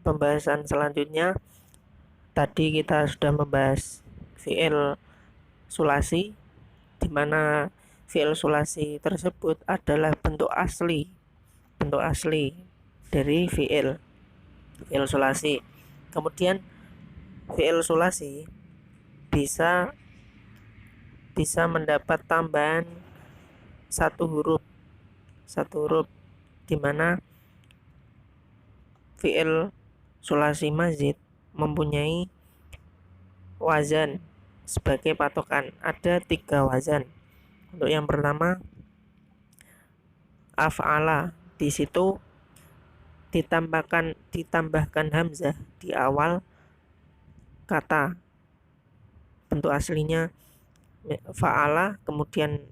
pembahasan selanjutnya, tadi kita sudah membahas fi'il sulasi, di mana fi'il sulasi tersebut adalah bentuk asli dari fi'il sulasi. Kemudian fi'il sulasi bisa mendapat tambahan satu huruf, di mana fi'il sulasi mazid mempunyai wazan sebagai patokan. Ada 3 wazan. Untuk yang pertama af'ala, di situ ditambahkan hamzah di awal kata. Bentuk aslinya fa'ala, kemudian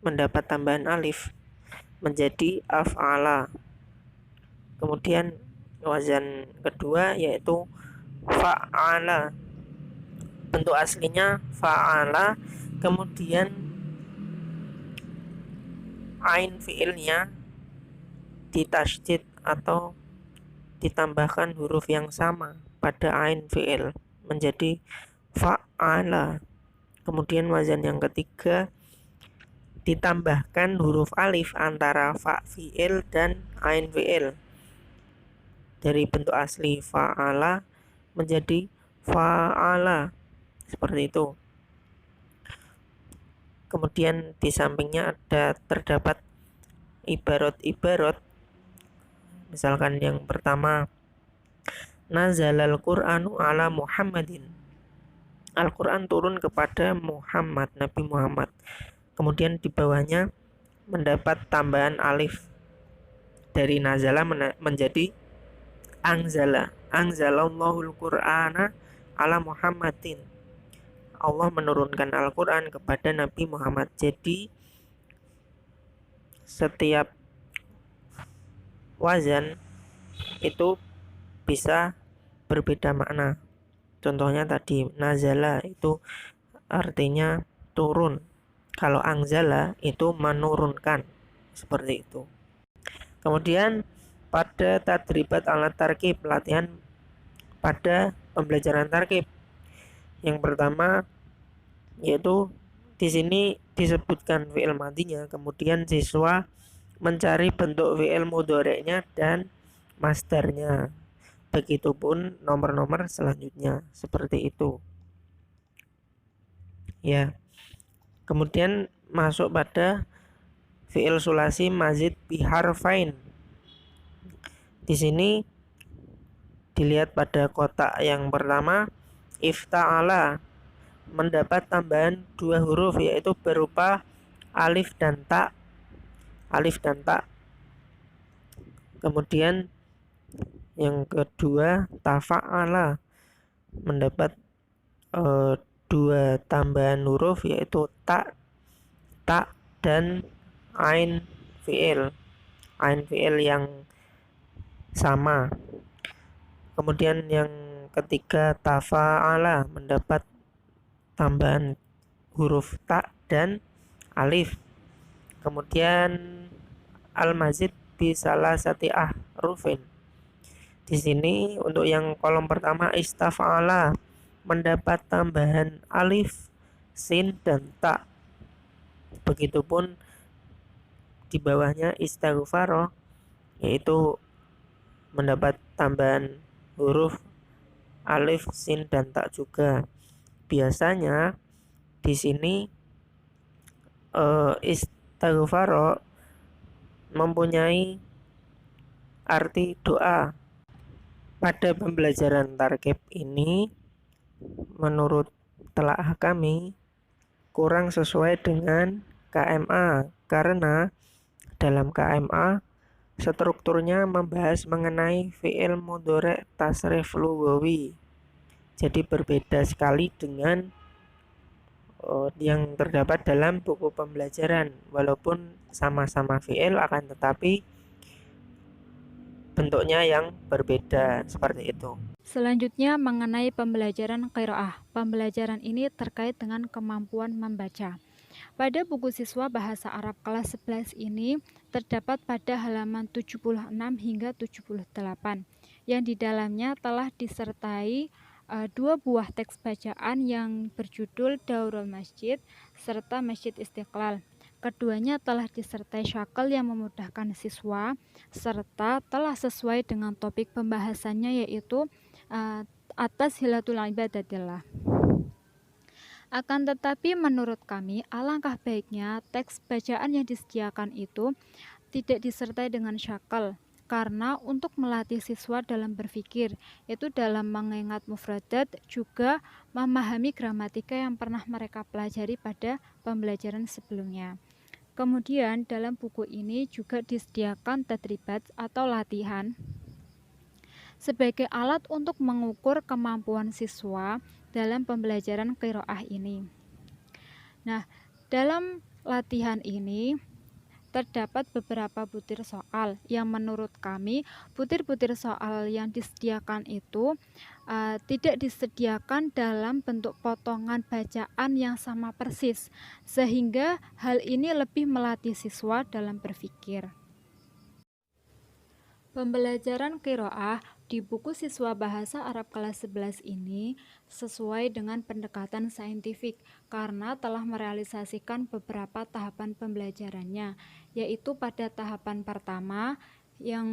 mendapat tambahan alif menjadi af'ala. Kemudian wazan kedua yaitu fa'ala. Bentuk aslinya fa'ala, kemudian ain fi'ilnya ditasydid atau ditambahkan huruf yang sama pada ain fi'il menjadi fa'ala. Kemudian wazan yang ketiga ditambahkan huruf alif antara fa fi'il dan ain fi'il. Dari bentuk asli fa'ala menjadi fa'ala, seperti itu. Kemudian di sampingnya terdapat ibarat-ibarat. Misalkan yang pertama, nazalal Qur'anu ala Muhammadin. Al-Quran turun kepada Muhammad, Nabi Muhammad. Kemudian di bawahnya mendapat tambahan alif dari nazala menjadi anzala. Anzalallahul Qur'ana ala Muhammadin. Allah menurunkan Al-Quran kepada Nabi Muhammad. Jadi setiap wazan itu bisa berbeda makna. Contohnya tadi nazala itu artinya turun. Kalau anzala itu menurunkan, seperti itu. Kemudian pada tadribat alat tarkib, latihan pada pembelajaran tarkib. Yang pertama yaitu di sini disebutkan fi'il madinya, kemudian siswa mencari bentuk fi'il mudhari'nya dan masdarnya. Begitupun nomor-nomor selanjutnya, seperti itu. Ya. Kemudian masuk pada fi'il sulasi mazid biharfain. Di sini dilihat pada kotak yang pertama, ifta'ala mendapat tambahan 2 huruf yaitu berupa alif dan ta. Kemudian yang kedua tafa'ala mendapat 2 tambahan huruf yaitu ta dan ain fi'il yang sama. Kemudian yang ketiga tafa'ala mendapat tambahan huruf ta dan alif. Kemudian al-mazid bisalasati ahrufin. Di sini untuk yang kolom pertama istafa'ala mendapat tambahan alif, sin dan ta. Begitupun di bawahnya istighfaro yaitu mendapat tambahan huruf alif, sin dan ta juga. Biasanya di sini istighfaro mempunyai arti doa. Pada pembelajaran tarkib ini menurut telaah kami kurang sesuai dengan KMA, karena dalam KMA strukturnya membahas mengenai fi'il mudhari' tasrif lughawi. Jadi berbeda sekali dengan yang terdapat dalam buku pembelajaran. Walaupun sama-sama fi'il akan tetapi bentuknya yang berbeda, seperti itu. Selanjutnya mengenai pembelajaran qiraah. Pembelajaran ini terkait dengan kemampuan membaca. Pada buku siswa bahasa Arab kelas 11 ini terdapat pada halaman 76 hingga 78, yang di dalamnya telah disertai dua buah teks bacaan yang berjudul Daurul Masjid serta Masjid Istiqlal. Keduanya telah disertai syakal yang memudahkan siswa serta telah sesuai dengan topik pembahasannya, yaitu atas hilatul ibadatillah. Akan tetapi menurut kami alangkah baiknya teks bacaan yang disediakan itu tidak disertai dengan syakal, karena untuk melatih siswa dalam berpikir, yaitu dalam mengingat mufradat, juga memahami gramatika yang pernah mereka pelajari pada pembelajaran sebelumnya. Kemudian dalam buku ini juga disediakan tadribat atau latihan sebagai alat untuk mengukur kemampuan siswa dalam pembelajaran qiraah ini. Nah, dalam latihan ini terdapat beberapa butir soal yang menurut kami butir-butir soal yang disediakan itu tidak disediakan dalam bentuk potongan bacaan yang sama persis, sehingga hal ini lebih melatih siswa dalam berpikir. Pembelajaran qiraah di buku siswa bahasa Arab kelas 11 ini sesuai dengan pendekatan saintifik karena telah merealisasikan beberapa tahapan pembelajarannya, yaitu pada tahapan pertama yang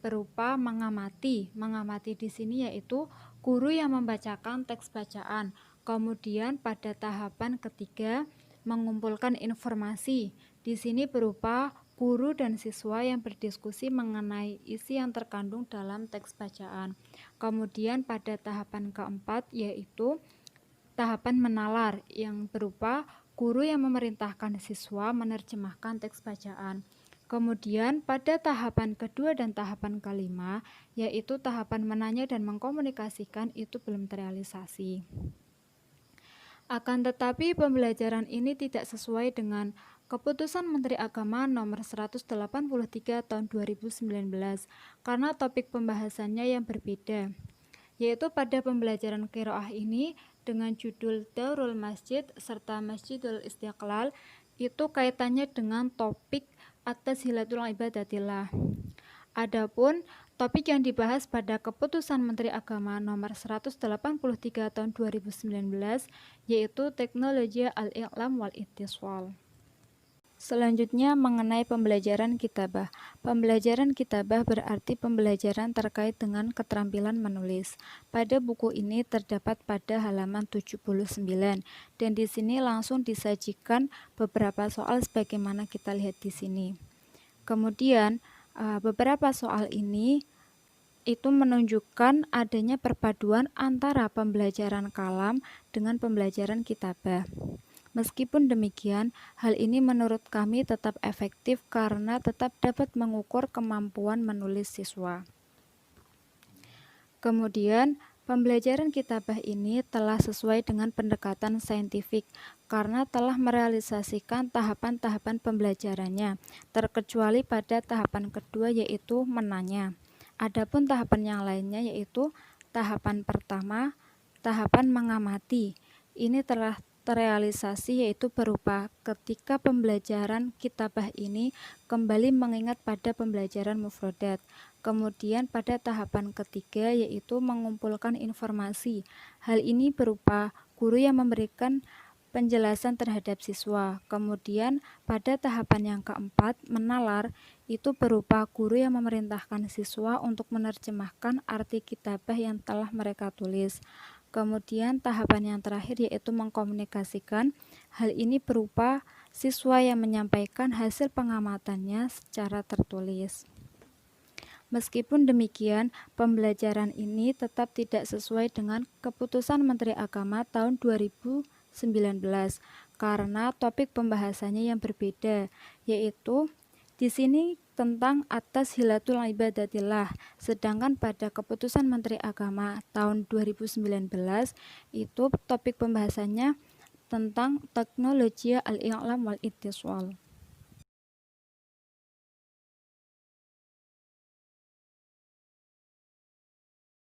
berupa mengamati. Mengamati di sini yaitu guru yang membacakan teks bacaan. Kemudian pada tahapan ketiga mengumpulkan informasi. Di sini berupa guru dan siswa yang berdiskusi mengenai isi yang terkandung dalam teks bacaan. Kemudian pada tahapan keempat yaitu tahapan menalar yang berupa guru yang memerintahkan siswa menerjemahkan teks bacaan. Kemudian pada tahapan kedua dan tahapan kelima yaitu tahapan menanya dan mengkomunikasikan itu belum terrealisasi. Akan tetapi pembelajaran ini tidak sesuai dengan Keputusan Menteri Agama Nomor 183 Tahun 2019 karena topik pembahasannya yang berbeda, yaitu pada pembelajaran qiraah ini dengan judul Daurul Masjid serta Masjidul Istiqlal itu kaitannya dengan topik atas hilatul ibadatillah. Adapun topik yang dibahas pada Keputusan Menteri Agama Nomor 183 Tahun 2019 yaitu teknologi al-i'lam wal ittisal. Selanjutnya mengenai pembelajaran kitabah. Pembelajaran kitabah berarti pembelajaran terkait dengan keterampilan menulis. Pada buku ini terdapat pada halaman 79 dan di sini langsung disajikan beberapa soal sebagaimana kita lihat di sini. Kemudian beberapa soal ini itu menunjukkan adanya perpaduan antara pembelajaran kalam dengan pembelajaran kitabah. Meskipun demikian, hal ini menurut kami tetap efektif karena tetap dapat mengukur kemampuan menulis siswa. Kemudian, pembelajaran kitabah ini telah sesuai dengan pendekatan saintifik karena telah merealisasikan tahapan-tahapan pembelajarannya, terkecuali pada tahapan kedua yaitu menanya. Adapun tahapan yang lainnya yaitu tahapan pertama, tahapan mengamati. Ini telah terrealisasi yaitu berupa ketika pembelajaran kitabah ini kembali mengingat pada pembelajaran mufradat. Kemudian pada tahapan ketiga yaitu mengumpulkan informasi. Hal ini berupa guru yang memberikan penjelasan terhadap siswa. Kemudian pada tahapan yang keempat menalar itu berupa guru yang memerintahkan siswa untuk menerjemahkan arti kitabah yang telah mereka tulis. Kemudian tahapan yang terakhir yaitu mengkomunikasikan. Hal ini berupa siswa yang menyampaikan hasil pengamatannya secara tertulis. Meskipun demikian, pembelajaran ini tetap tidak sesuai dengan Keputusan Menteri Agama tahun 2019 karena topik pembahasannya yang berbeda, yaitu di sini tentang atas hilatul ibadatillah, sedangkan pada Keputusan Menteri Agama tahun 2019 itu topik pembahasannya tentang teknologi al-i'lam wal ittisal.